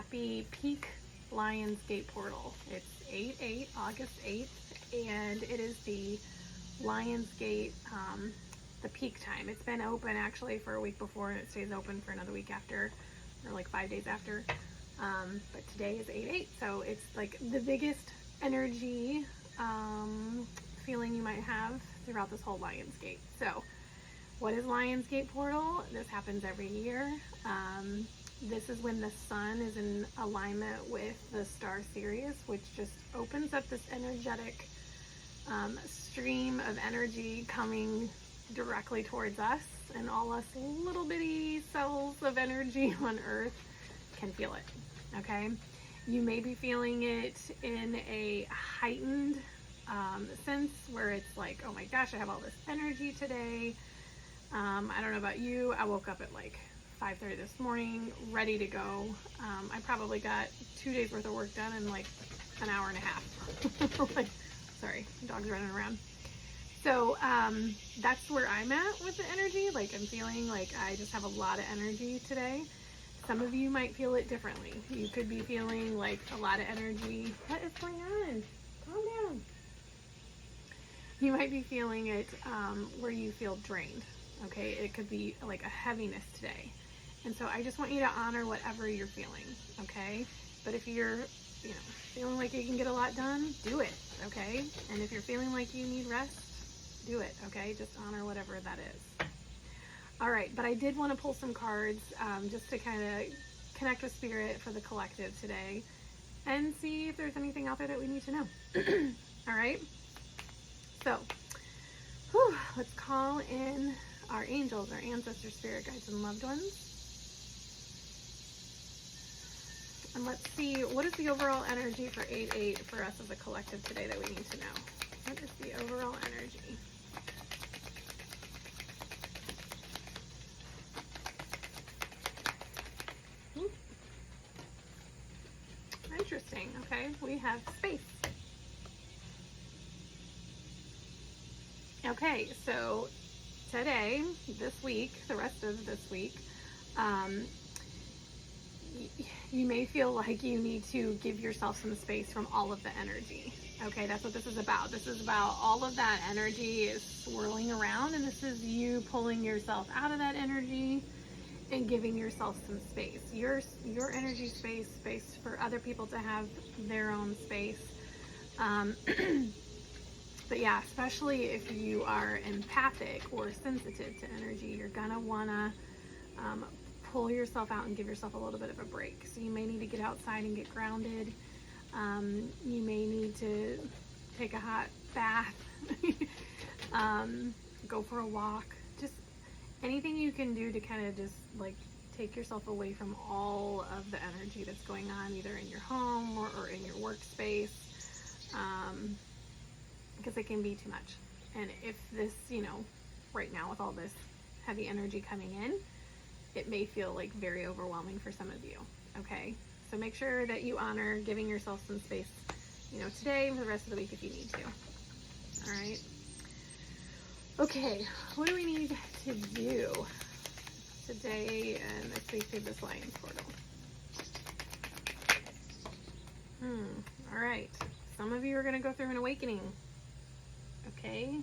happy peak Lionsgate portal. It's 8/8, August 8th, and it is the Lionsgate, the peak time. It's been open actually for a week before, and it stays open for another week after, or like 5 days after. But today is 8/8, so it's like the biggest energy feeling you might have throughout this whole Lionsgate. So what is Lionsgate portal? This happens every year. This is when the sun is in alignment with the star Sirius, which just opens up this energetic stream of energy coming directly towards us, and all us little bitty cells of energy on Earth can feel it. Okay, you may be feeling it in a heightened sense where it's like, oh my gosh, I have all this energy today. I don't know about you, I woke up at like 5:30 this morning, ready to go. I probably got 2 days worth of work done in like an hour and a half. Like, sorry, dog's running around. So that's where I'm at with the energy. Like, I'm feeling like I just have a lot of energy today. Some of you might feel it differently. You could be feeling like a lot of energy. What is going on? Calm down. You might be feeling it where you feel drained. Okay, it could be like a heaviness today. And so I just want you to honor whatever you're feeling, okay? But if you're, feeling like you can get a lot done, do it, okay? And if you're feeling like you need rest, do it, okay? Just honor whatever that is. All right, but I did want to pull some cards just to kind of connect with spirit for the collective today and see if there's anything out there that we need to know. All right, so let's call in our angels, our ancestors, spirit guides, and loved ones. And let's see, what is the overall energy for 8/8 for us as a collective today that we need to know? What is the overall energy? Interesting. Okay, we have space. Okay, so today, this week, the rest of this week, you may feel like you need to give yourself some space from all of the energy. Okay, that's what this is about. This is about all of that energy is swirling around, and this is you pulling yourself out of that energy and giving yourself some space. Your energy space for other people to have their own space. But yeah, especially if you are empathic or sensitive to energy, you're gonna wanna pull yourself out and give yourself a little bit of a break. So you may need to get outside and get grounded. You may need to take a hot bath, go for a walk, just anything you can do to kind of just like take yourself away from all of the energy that's going on either in your home or in your workspace, because it can be too much. And if this, right now with all this heavy energy coming in, it may feel like very overwhelming for some of you. Okay, so make sure that you honor giving yourself some space, today and for the rest of the week if you need to. All right. Okay, what do we need to do today and this week through this Lions portal? All right. Some of you are going to go through an awakening. Okay,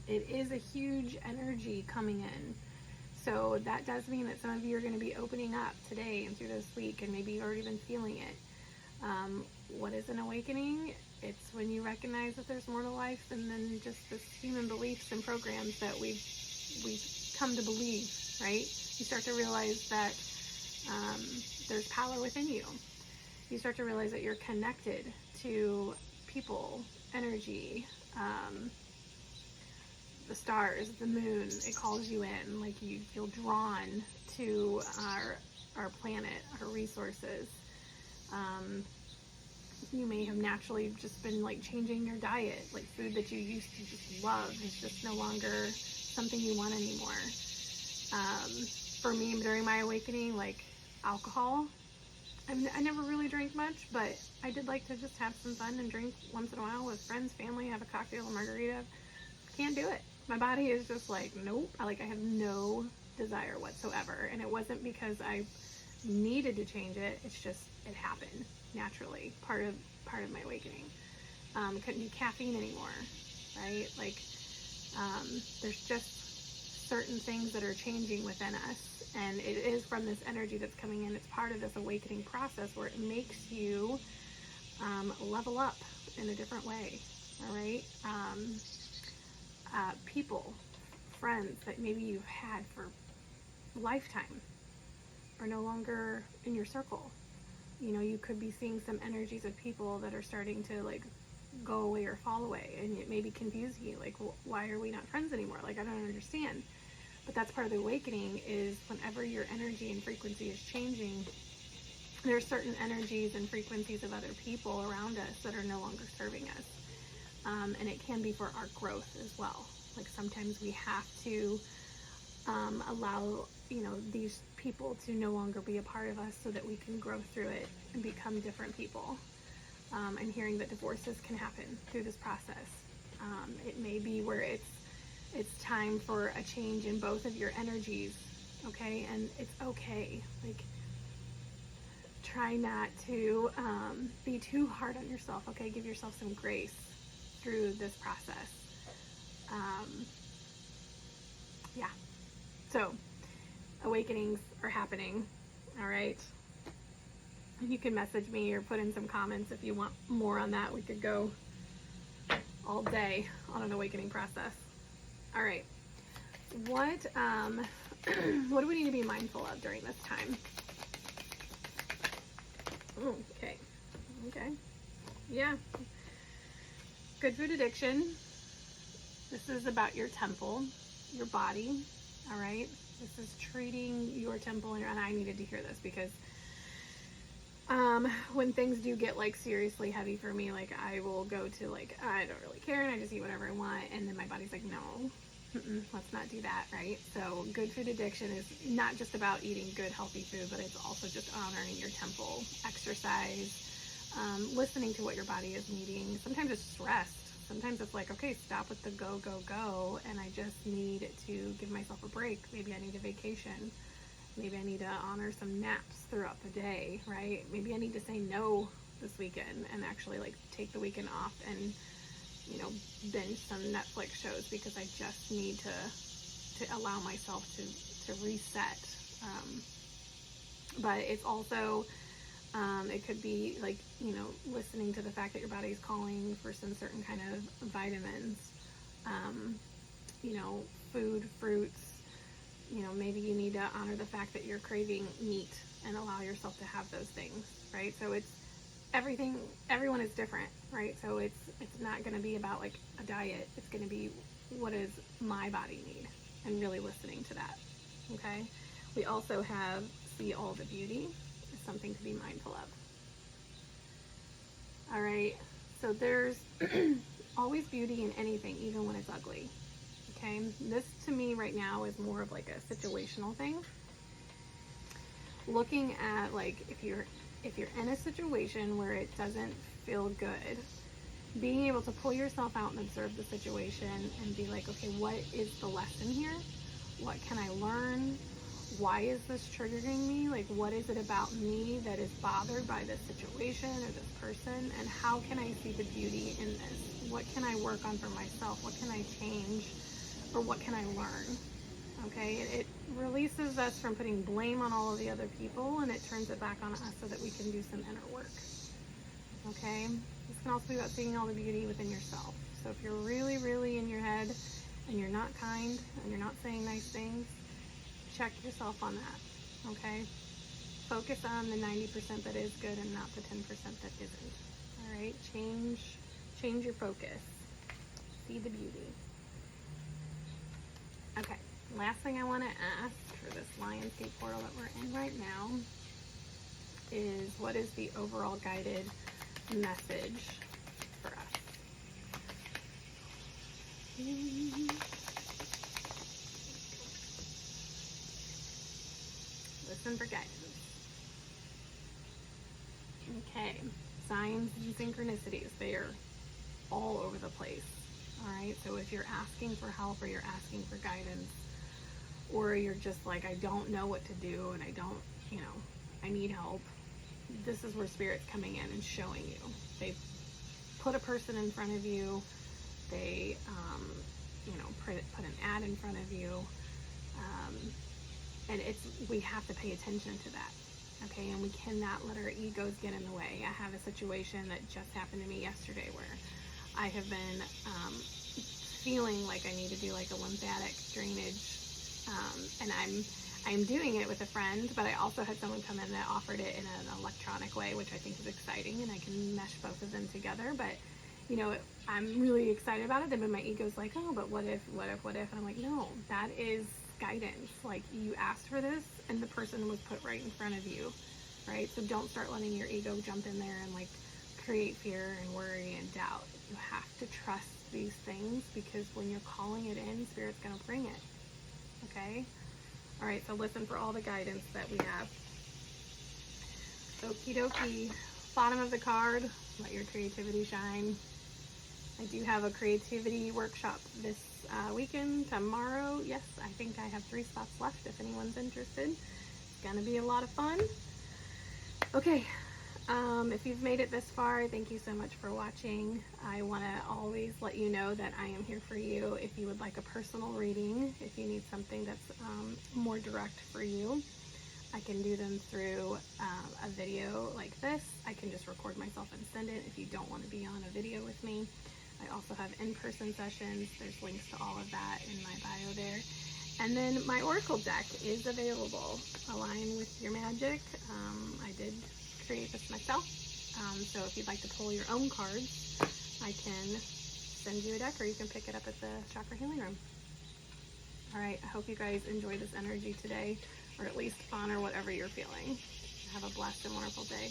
it is a huge energy coming in. So that does mean that some of you are going to be opening up today and through this week, and maybe you've already been feeling it. What is an awakening? It's when you recognize that there's more to life than just this human beliefs and programs that we've come to believe, right? You start to realize that there's power within you. You start to realize that you're connected to people, energy, the stars, the moon. It calls you in, like you feel drawn to our planet, our resources. You may have naturally just been like changing your diet, like food that you used to just love is just no longer something you want anymore. For me, during my awakening, like alcohol, I never really drank much, but I did like to just have some fun and drink once in a while with friends, family, have a cocktail, a margarita. Can't do it. My body is just like, nope. I have no desire whatsoever. And it wasn't because I needed to change it. It's just, it happened naturally. Part of my awakening. Couldn't do caffeine anymore, right? Like, there's just certain things that are changing within us, and it is from this energy that's coming in. It's part of this awakening process where it makes you level up in a different way. All right. People, friends that maybe you've had for a lifetime are no longer in your circle. You know, you could be seeing some energies of people that are starting to like go away or fall away, and it may be confusing you, like, well, why are we not friends anymore? Like, I don't understand. But that's part of the awakening, is whenever your energy and frequency is changing, there are certain energies and frequencies of other people around us that are no longer serving us. And it can be for our growth as well. Like, sometimes we have to allow, you know, these people to no longer be a part of us so that we can grow through it and become different people. I'm hearing that divorces can happen through this process. It may be where it's time for a change in both of your energies, okay? And it's okay. Like, try not to be too hard on yourself, okay? Give yourself some grace through this process. Yeah. So, awakenings are happening, all right? You can message me or put in some comments if you want more on that. We could go all day on an awakening process. All right. What do we need to be mindful of during this time? Okay. Yeah. Good food addiction. This is about your temple, your body. All right. This is treating your temple, and I needed to hear this because when things do get like seriously heavy for me, like I will go to like, I don't really care and I just eat whatever I want, and then my body's like, no, let's not do that, right? So good food addiction is not just about eating good healthy food, but it's also just honoring your temple, exercise, listening to what your body is needing. Sometimes it's just rest. Sometimes it's like, okay, stop with the go, and I just need to give myself a break. Maybe I need a vacation. Maybe I need to honor some naps throughout the day, right? Maybe I need to say no this weekend and actually like take the weekend off and, you know, binge some Netflix shows because I just need to allow myself to reset. But it's also, it could be like, you know, listening to the fact that your body's calling for some certain kind of vitamins, you know, food, fruits. You know, maybe you need to honor the fact that you're craving meat and allow yourself to have those things, right? So it's everything, everyone is different, right? So it's not going to be about like a diet. It's going to be, what does my body need? And really listening to that, okay? We also have see all the beauty is something to be mindful of. All right, so there's always beauty in anything, even when it's ugly. Okay, this to me right now is more of like a situational thing. Looking at like if you're in a situation where it doesn't feel good, being able to pull yourself out and observe the situation and be like, okay, what is the lesson here? What can I learn? Why is this triggering me? Like, what is it about me that is bothered by this situation or this person? And how can I see the beauty in this? What can I work on for myself? What can I change? Or what can I learn? Okay, it releases us from putting blame on all of the other people, and it turns it back on us so that we can do some inner work. Okay, this can also be about seeing all the beauty within yourself. So if you're really, really in your head and you're not kind and you're not saying nice things, check yourself on that. Okay, focus on the 90% that is good and not the 10% that isn't. All right, change your focus. See the beauty. Okay, last thing I want to ask for this Lionsgate portal that we're in right now is, what is the overall guided message for us? Listen for guidance. Okay, signs and synchronicities, they are all over the place. All right, so if you're asking for help or you're asking for guidance, or you're just like, I don't know what to do and I don't, you know, I need help, this is where Spirit's coming in and showing you. They've put a person in front of you. They, put an ad in front of you. And we have to pay attention to that. Okay, and we cannot let our egos get in the way. I have a situation that just happened to me yesterday where I have been feeling like I need to do like a lymphatic drainage, and I'm doing it with a friend, but I also had someone come in that offered it in an electronic way, which I think is exciting, and I can mesh both of them together. But I'm really excited about it. Then my ego's like, oh, but what if? And I'm like, no, that is guidance. Like, you asked for this and the person was put right in front of you, right? So don't start letting your ego jump in there and like create fear and worry and doubt. You have to trust these things, because when you're calling it in, Spirit's going to bring it. Okay? All right, so listen for all the guidance that we have. Okie dokie. Bottom of the card, let your creativity shine. I do have a creativity workshop this weekend, tomorrow. Yes, I think I have 3 spots left if anyone's interested. It's going to be a lot of fun. Okay, if you've made it this far, thank you so much for watching. I want to always let you know that I am here for you if you would like a personal reading, if you need something that's more direct for you. I can do them through a video like this. I can just record myself and send it if you don't want to be on a video with me. I also have in-person sessions. There's links to all of that in my bio there. And then my Oracle deck is available. Align with your magic. I did create this myself. So if you'd like to pull your own cards, I can send you a deck, or you can pick it up at the Chakra Healing Room. All right, I hope you guys enjoy this energy today, or at least honor whatever you're feeling. Have a blessed and wonderful day.